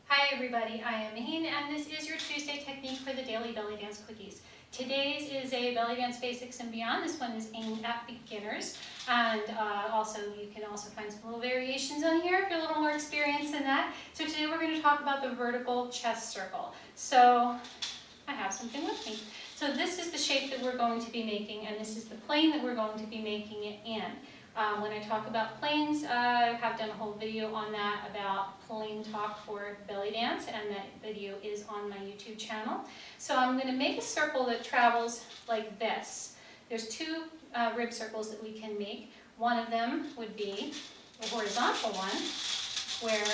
Hi everybody, I am Mahin and this is your Tuesday technique for the daily belly dance quickies. Today's is a belly dance basics and beyond. This one is aimed at beginners, and also you can also find some little variations on here if you're a little more experienced in that. So today we're going to talk about the vertical chest circle. So I have something with me. So this is the shape that we're going to be making, and this is the plane that we're going to be making it in. When I talk about planes, I have done a whole video on that about plane talk for belly dance, and that video is on my YouTube channel. So I'm going to make a circle that travels like this. There's two rib circles that we can make. One of them would be a horizontal one, where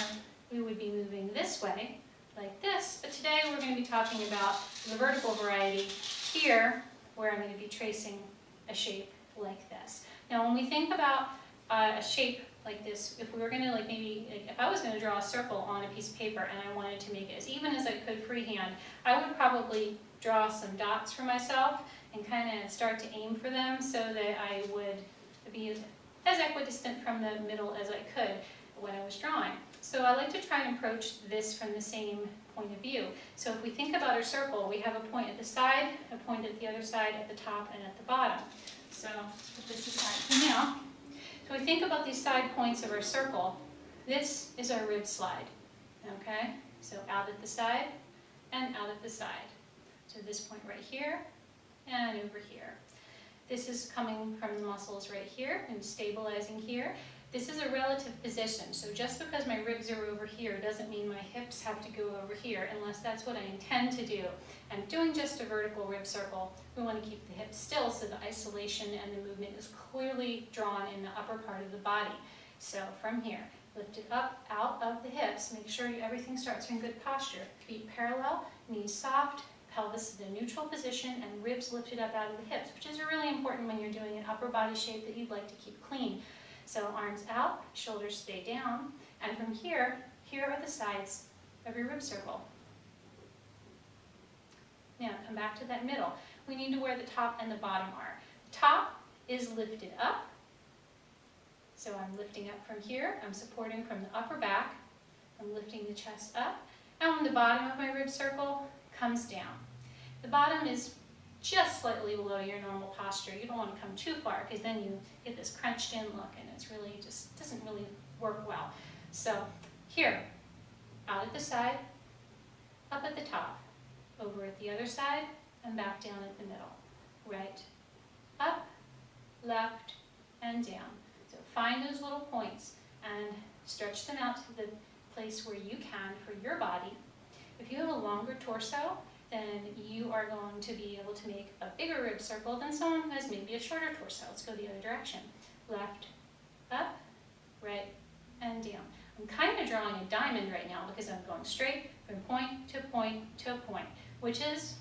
we would be moving this way, like this. But today we're going to be talking about the vertical variety here, where I'm going to be tracing a shape like this. Now when we think about a shape like this, if we were going to if I was going to draw a circle on a piece of paper and I wanted to make it as even as I could freehand, I would probably draw some dots for myself and kind of start to aim for them so that I would be as equidistant from the middle as I could when I was drawing. So I like to try and approach this from the same point of view. So if we think about our circle, we have a point at the side, a point at the other side, at the top, and at the bottom. So put this aside for now. So we think about these side points of our circle. This is our rib slide, okay? So out at the side and out at the side. So this point right here and over here. This is coming from the muscles right here and stabilizing here. This is a relative position, so just because my ribs are over here doesn't mean my hips have to go over here unless that's what I intend to do. And doing just a vertical rib circle, we want to keep the hips still so the isolation and the movement is clearly drawn in the upper part of the body. So from here, lift it up, out of the hips, make sure everything starts in good posture. Feet parallel, knees soft, pelvis in a neutral position, and ribs lifted up out of the hips, which is really important when you're doing an upper body shape that you'd like to keep clean. So arms out, shoulders stay down, and from here, here are the sides of your rib circle. Now come back to that middle. We need to where the top and the bottom are. The top is lifted up, so I'm lifting up from here, I'm supporting from the upper back, I'm lifting the chest up, and when the bottom of my rib circle comes down. The bottom is just slightly below your normal posture. You don't want to come too far because then you get this crunched in look and it's really just doesn't really work well. So here, out at the side, up at the top, over at the other side, and back down at the middle. Right, up, left, and down. So find those little points and stretch them out to the place where you can for your body. If you have a longer torso, then you are going to be able to make a bigger rib circle than someone who has maybe a shorter torso. Let's go the other direction. Left, up, right, and down. I'm kind of drawing a diamond right now because I'm going straight from point to point to point, which is,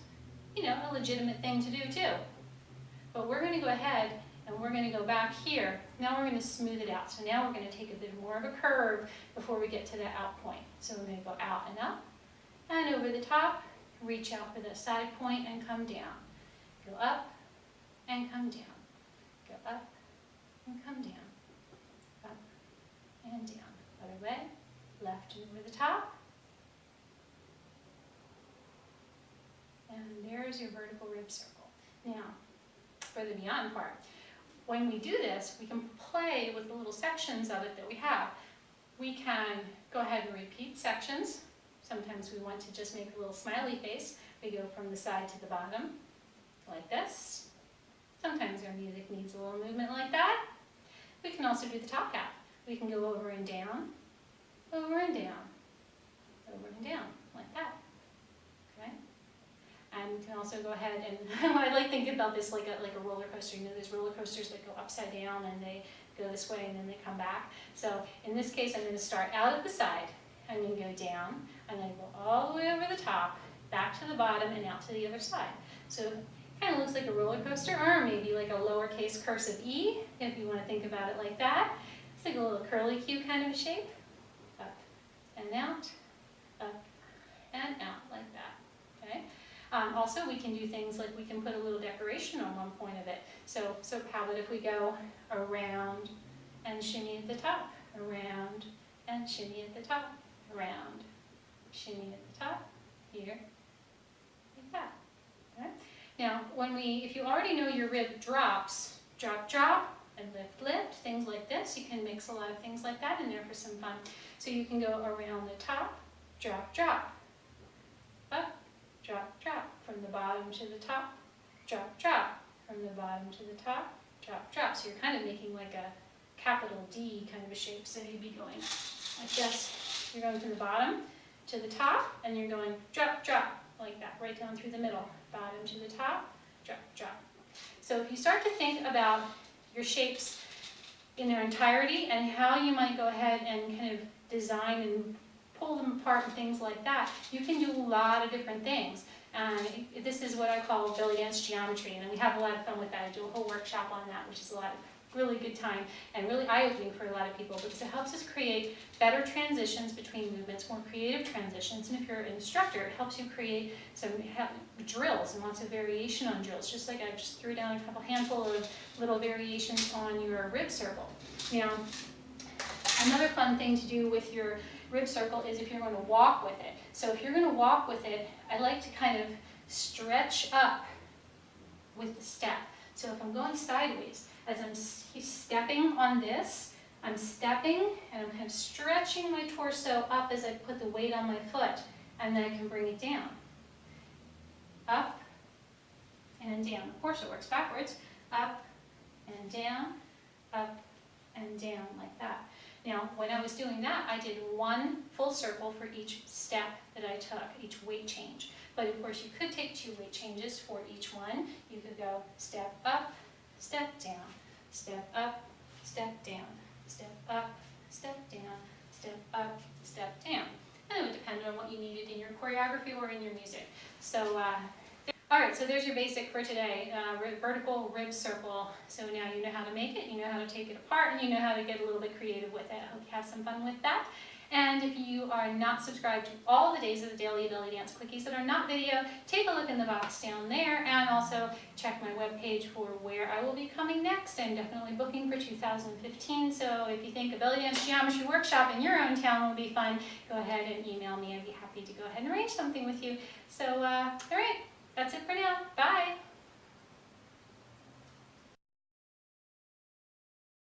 you know, a legitimate thing to do too. But we're going to go ahead and we're going to go back here. Now we're going to smooth it out. So now we're going to take a bit more of a curve before we get to that out point. So we're going to go out and up and over the top. Reach out for the side point and come down. Go up and come down. Go up and come down. Up and down. Other way. Left and over the top. And there's your vertical rib circle. Now, for the beyond part. When we do this, we can play with the little sections of it that we have. We can go ahead and repeat sections. Sometimes we want to just make a little smiley face. We go from the side to the bottom, like this. Sometimes our music needs a little movement like that. We can also do the top half. We can go over and down, over and down, over and down, like that. Okay? And we can also go ahead and, I like thinking about this like a roller coaster. You know, there's roller coasters that go upside down and they go this way and then they come back. So in this case, I'm going to start out at the side. I'm going to go down, I'm going to go all the way over the top, back to the bottom, and out to the other side. So it kind of looks like a roller coaster, or maybe like a lowercase cursive E, if you want to think about it like that. It's like a little curly Q kind of a shape. Up and out, like that. Okay. Also, we can do things like we can put a little decoration on one point of it. So how about if we go around and shimmy at the top, around and shimmy at the top, around, shimmy at the top, here, like that. Okay? Now, if you already know your rib drops, drop, drop, and lift, lift, things like this. You can mix a lot of things like that in there for some fun. So you can go around the top, drop, drop, up, drop, drop, from the bottom to the top, drop, drop, from the bottom to the top, drop, drop. So you're kind of making like a capital D kind of a shape. So you'd be going like this. You're going from the bottom to the top, and you're going drop, drop, like that, right down through the middle. Bottom to the top, drop, drop. So if you start to think about your shapes in their entirety and how you might go ahead and kind of design and pull them apart and things like that, you can do a lot of different things. And this is what I call Bellydance geometry, and we have a lot of fun with that. I do a whole workshop on that, which is a lot of really good time and really eye-opening for a lot of people, because it helps us create better transitions between movements, more creative transitions. And if you're an instructor, it helps you create some drills and lots of variation on drills, just like I just threw down a handful of little variations on your rib circle. You know, another fun thing to do with your rib circle is if you're going to walk with it. So if you're going to walk with it, I like to kind of stretch up with the step. So if I'm going sideways, as I'm stepping on this, I'm stepping and I'm kind of stretching my torso up as I put the weight on my foot, and then I can bring it down. Up and down. Of course it works backwards. Up and down, up and down, like that. Now, when I was doing that, I did one full circle for each step that I took, each weight change. But of course, you could take 2 weight changes for each one. You could go step up, step down, step up, step down, step up, step down, step up, step down. And it would depend on what you needed in your choreography or in your music. So, all right, so there's your basic for today, vertical rib circle. So now you know how to make it, you know how to take it apart, and you know how to get a little bit creative with it. I hope you have some fun with that. And if you are not subscribed to all the days of the Daily Bellydance Quickies that are not video, take a look in the box down there, and also check my webpage for where I will be coming next. I'm definitely booking for 2015, so if you think a Bellydance geometry workshop in your own town will be fun, go ahead and email me. I'd be happy to go ahead and arrange something with you. So, all right. That's it for now. Bye.